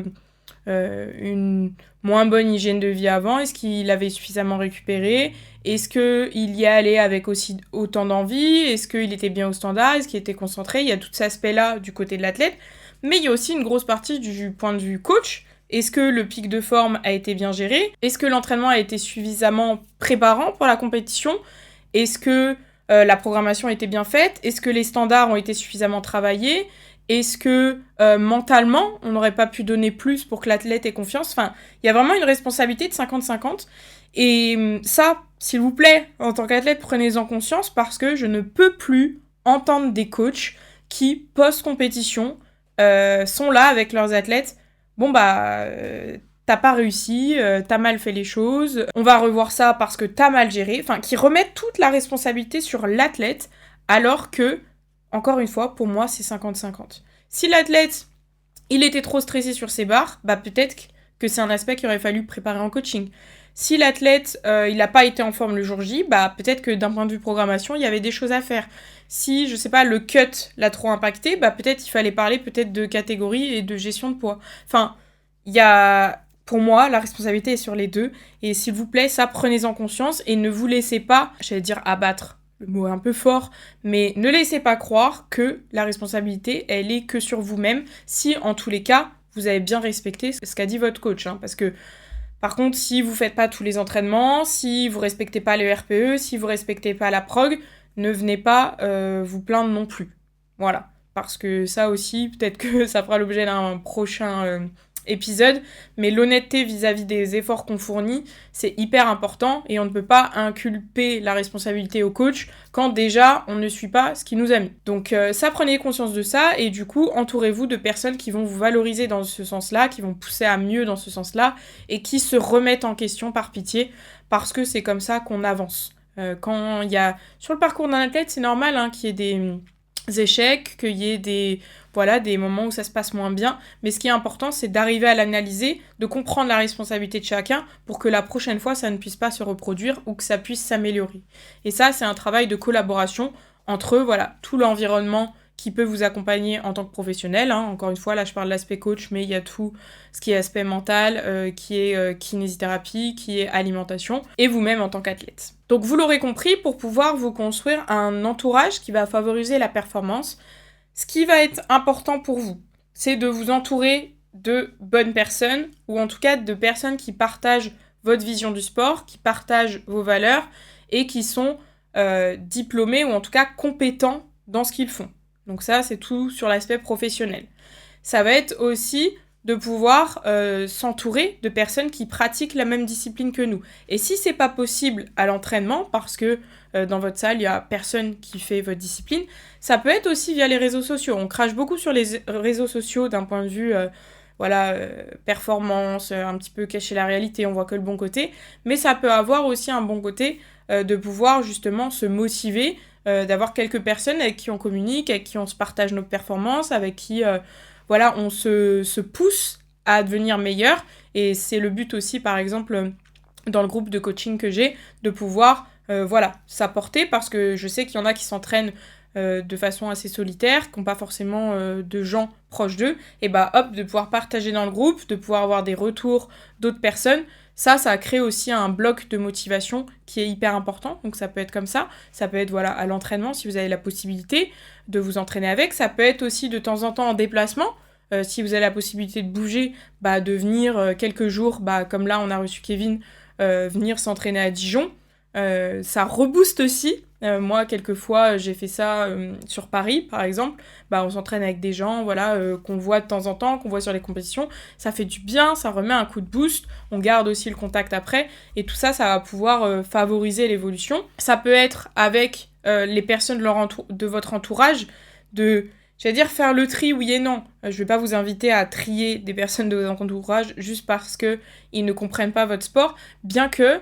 Speaker 1: une moins bonne hygiène de vie avant? Est-ce qu'il avait suffisamment récupéré? Est-ce qu'il y est allé avec aussi autant d'envie? Est-ce qu'il était bien au standard? Est-ce qu'il était concentré? Il y a tout cet aspect-là du côté de l'athlète. Mais il y a aussi une grosse partie du point de vue coach. Est-ce que le pic de forme a été bien géré? Est-ce que l'entraînement a été suffisamment préparant pour la compétition? Est-ce que la programmation a été bien faite? Est-ce que les standards ont été suffisamment travaillés? Est-ce que mentalement, on n'aurait pas pu donner plus pour que l'athlète ait confiance? Enfin, il y a vraiment une responsabilité de 50-50. Et ça, s'il vous plaît, en tant qu'athlète, prenez-en conscience parce que je ne peux plus entendre des coachs qui, post-compétition, sont là avec leurs athlètes. Bon, t'as pas réussi, t'as mal fait les choses, on va revoir ça parce que t'as mal géré. Enfin, qui remettent toute la responsabilité sur l'athlète alors que, encore une fois, pour moi, c'est 50-50. Si l'athlète, il était trop stressé sur ses barres, peut-être que c'est un aspect qu'il aurait fallu préparer en coaching. Si l'athlète, il n'a pas été en forme le jour J, peut-être que d'un point de vue programmation, il y avait des choses à faire. Si, je sais pas, le cut l'a trop impacté, peut-être il fallait parler peut-être de catégorie et de gestion de poids. Enfin, il y a... Pour moi, la responsabilité est sur les deux. Et s'il vous plaît, ça, prenez-en conscience et ne vous laissez pas, j'allais dire abattre, le mot est un peu fort, mais ne laissez pas croire que la responsabilité, elle est que sur vous-même, si en tous les cas, vous avez bien respecté ce qu'a dit votre coach. Parce que, par contre, si vous faites pas tous les entraînements, si vous respectez pas le RPE, si vous respectez pas la prog, ne venez pas vous plaindre non plus. Voilà. Parce que ça aussi, peut-être que ça fera l'objet d'un prochain épisode, mais l'honnêteté vis-à-vis des efforts qu'on fournit, c'est hyper important et on ne peut pas inculper la responsabilité au coach quand déjà on ne suit pas ce qu'il nous a mis. Donc ça, prenez conscience de ça et du coup, entourez-vous de personnes qui vont vous valoriser dans ce sens-là, qui vont pousser à mieux dans ce sens-là et qui se remettent en question par pitié parce que c'est comme ça qu'on avance. Quand il y a... Sur le parcours d'un athlète, c'est normal qu'il y ait des échecs, qu'il y ait des moments où ça se passe moins bien, mais ce qui est important, c'est d'arriver à l'analyser, de comprendre la responsabilité de chacun pour que la prochaine fois, ça ne puisse pas se reproduire ou que ça puisse s'améliorer. Et ça, c'est un travail de collaboration entre tout l'environnement qui peut vous accompagner en tant que professionnel. Encore une fois, là, je parle de l'aspect coach, mais il y a tout ce qui est aspect mental, qui est kinésithérapie, qui est alimentation, et vous-même en tant qu'athlète. Donc, vous l'aurez compris, pour pouvoir vous construire un entourage qui va favoriser la performance, ce qui va être important pour vous, c'est de vous entourer de bonnes personnes, ou en tout cas de personnes qui partagent votre vision du sport, qui partagent vos valeurs, et qui sont diplômés, ou en tout cas compétents dans ce qu'ils font. Donc ça, c'est tout sur l'aspect professionnel. Ça va être aussi de pouvoir s'entourer de personnes qui pratiquent la même discipline que nous. Et si c'est pas possible à l'entraînement, parce que dans votre salle, il y a personne qui fait votre discipline, ça peut être aussi via les réseaux sociaux. On crache beaucoup sur les réseaux sociaux d'un point de vue performance, un petit peu cacher la réalité, on voit que le bon côté, mais ça peut avoir aussi un bon côté de pouvoir justement se motiver, d'avoir quelques personnes avec qui on communique, avec qui on se partage nos performances, avec qui on se pousse à devenir meilleur. Et c'est le but aussi, par exemple, dans le groupe de coaching que j'ai, de pouvoir s'apporter, parce que je sais qu'il y en a qui s'entraînent de façon assez solitaire, qui n'ont pas forcément de gens proches d'eux, et de pouvoir partager dans le groupe, de pouvoir avoir des retours d'autres personnes, ça crée aussi un bloc de motivation qui est hyper important. Donc ça peut être comme ça peut être à l'entraînement si vous avez la possibilité de vous entraîner avec, ça peut être aussi de temps en temps en déplacement, si vous avez la possibilité de bouger, de venir quelques jours, comme là on a reçu Kevin, venir s'entraîner à Dijon. Ça rebooste aussi. Moi, quelquefois, j'ai fait ça sur Paris, par exemple. On s'entraîne avec des gens, voilà, qu'on voit de temps en temps, qu'on voit sur les compétitions. Ça fait du bien, ça remet un coup de boost. On garde aussi le contact après. Et tout ça, ça va pouvoir favoriser l'évolution. Ça peut être avec les personnes de votre entourage, j'allais dire faire le tri, oui et non. Je vais pas vous inviter à trier des personnes de votre entourage juste parce qu'ils ne comprennent pas votre sport, bien que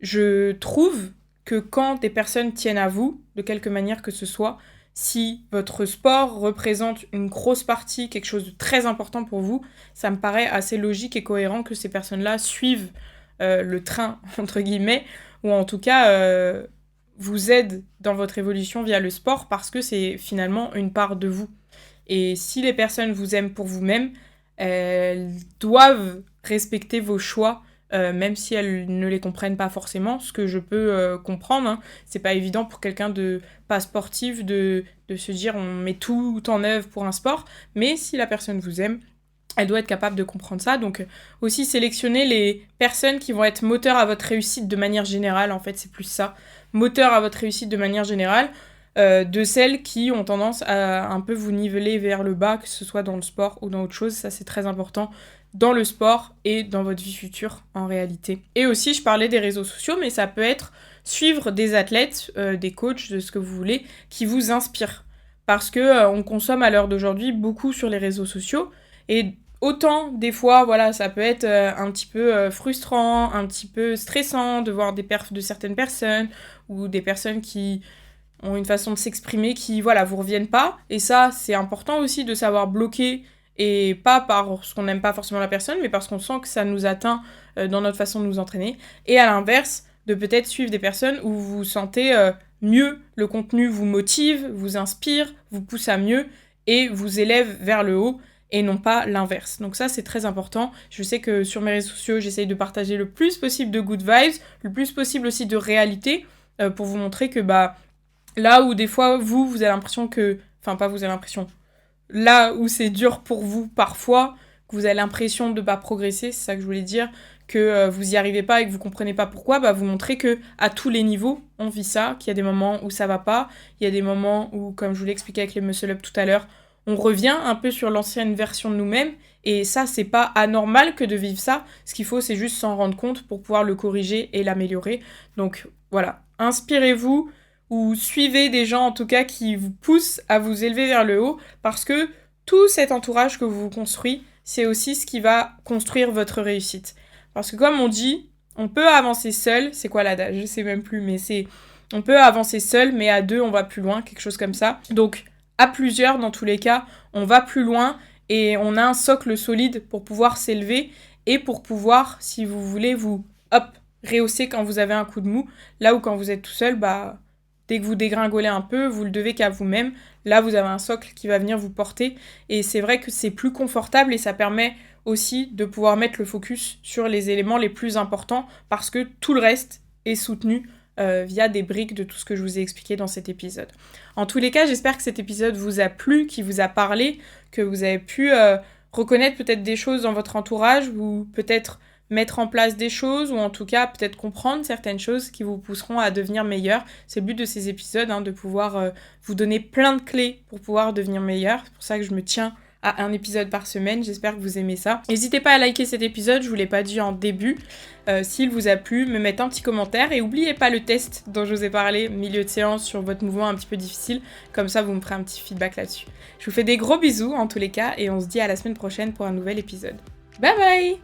Speaker 1: je trouve que quand des personnes tiennent à vous, de quelque manière que ce soit, si votre sport représente une grosse partie, quelque chose de très important pour vous, ça me paraît assez logique et cohérent que ces personnes-là suivent le train, entre guillemets, ou en tout cas vous aident dans votre évolution via le sport parce que c'est finalement une part de vous. Et si les personnes vous aiment pour vous-même, elles doivent respecter vos choix, même si elles ne les comprennent pas forcément, ce que je peux comprendre. Hein. C'est pas évident pour quelqu'un de pas sportif de se dire on met tout en œuvre pour un sport, mais si la personne vous aime, elle doit être capable de comprendre ça. Donc aussi sélectionner les personnes qui vont être moteurs à votre réussite de manière générale, en fait c'est plus ça. Moteurs à votre réussite de manière générale, de celles qui ont tendance à un peu vous niveler vers le bas, que ce soit dans le sport ou dans autre chose. Ça c'est très important dans le sport et dans votre vie future en réalité. Et aussi je parlais des réseaux sociaux, mais ça peut être suivre des athlètes, des coachs, de ce que vous voulez, qui vous inspirent. Parce que on consomme à l'heure d'aujourd'hui beaucoup sur les réseaux sociaux, et autant, des fois, voilà, ça peut être un petit peu frustrant, un petit peu stressant de voir des perfs de certaines personnes, ou des personnes qui ont une façon de s'exprimer qui, voilà, vous reviennent pas. Et ça, c'est important aussi de savoir bloquer, et pas parce qu'on n'aime pas forcément la personne, mais parce qu'on sent que ça nous atteint dans notre façon de nous entraîner. Et à l'inverse, de peut-être suivre des personnes où vous vous sentez mieux, le contenu vous motive, vous inspire, vous pousse à mieux, et vous élève vers le haut, et non pas l'inverse. Donc ça, c'est très important. Je sais que sur mes réseaux sociaux, j'essaye de partager le plus possible de good vibes, le plus possible aussi de réalité, pour vous montrer que là où des fois, vous avez l'impression que... Enfin, pas vous avez l'impression. Là où c'est dur pour vous, parfois, que vous avez l'impression de pas progresser, c'est ça que je voulais dire, que vous y arrivez pas et que vous comprenez pas pourquoi, vous montrez que à tous les niveaux, on vit ça, qu'il y a des moments où ça va pas, il y a des moments où, comme je vous l'ai expliqué avec les muscle up tout à l'heure, on revient un peu sur l'ancienne version de nous-mêmes, et ça, c'est pas anormal que de vivre ça. Ce qu'il faut, c'est juste s'en rendre compte pour pouvoir le corriger et l'améliorer. Donc voilà, inspirez-vous, ou suivez des gens en tout cas qui vous poussent à vous élever vers le haut, parce que tout cet entourage que vous construisez, c'est aussi ce qui va construire votre réussite. Parce que comme on dit, on peut avancer seul, c'est quoi l'adage? Je sais même plus, mais c'est... On peut avancer seul, mais à deux, on va plus loin, quelque chose comme ça. Donc, à plusieurs, dans tous les cas, on va plus loin, et on a un socle solide pour pouvoir s'élever, et pour pouvoir, si vous voulez, vous, rehausser quand vous avez un coup de mou, là où quand vous êtes tout seul, dès que vous dégringolez un peu, vous le devez qu'à vous-même. Là, vous avez un socle qui va venir vous porter. Et c'est vrai que c'est plus confortable et ça permet aussi de pouvoir mettre le focus sur les éléments les plus importants parce que tout le reste est soutenu via des briques de tout ce que je vous ai expliqué dans cet épisode. En tous les cas, j'espère que cet épisode vous a plu, qu'il vous a parlé, que vous avez pu reconnaître peut-être des choses dans votre entourage ou peut-être mettre en place des choses, ou en tout cas peut-être comprendre certaines choses qui vous pousseront à devenir meilleur. C'est le but de ces épisodes, de pouvoir vous donner plein de clés pour pouvoir devenir meilleur. C'est pour ça que je me tiens à un épisode par semaine. J'espère que vous aimez ça. N'hésitez pas à liker cet épisode, je vous l'ai pas dit en début. S'il vous a plu, me mettre un petit commentaire. Et n'oubliez pas le test dont je vous ai parlé, milieu de séance, sur votre mouvement un petit peu difficile. Comme ça, vous me ferez un petit feedback là-dessus. Je vous fais des gros bisous en tous les cas, et on se dit à la semaine prochaine pour un nouvel épisode. Bye bye!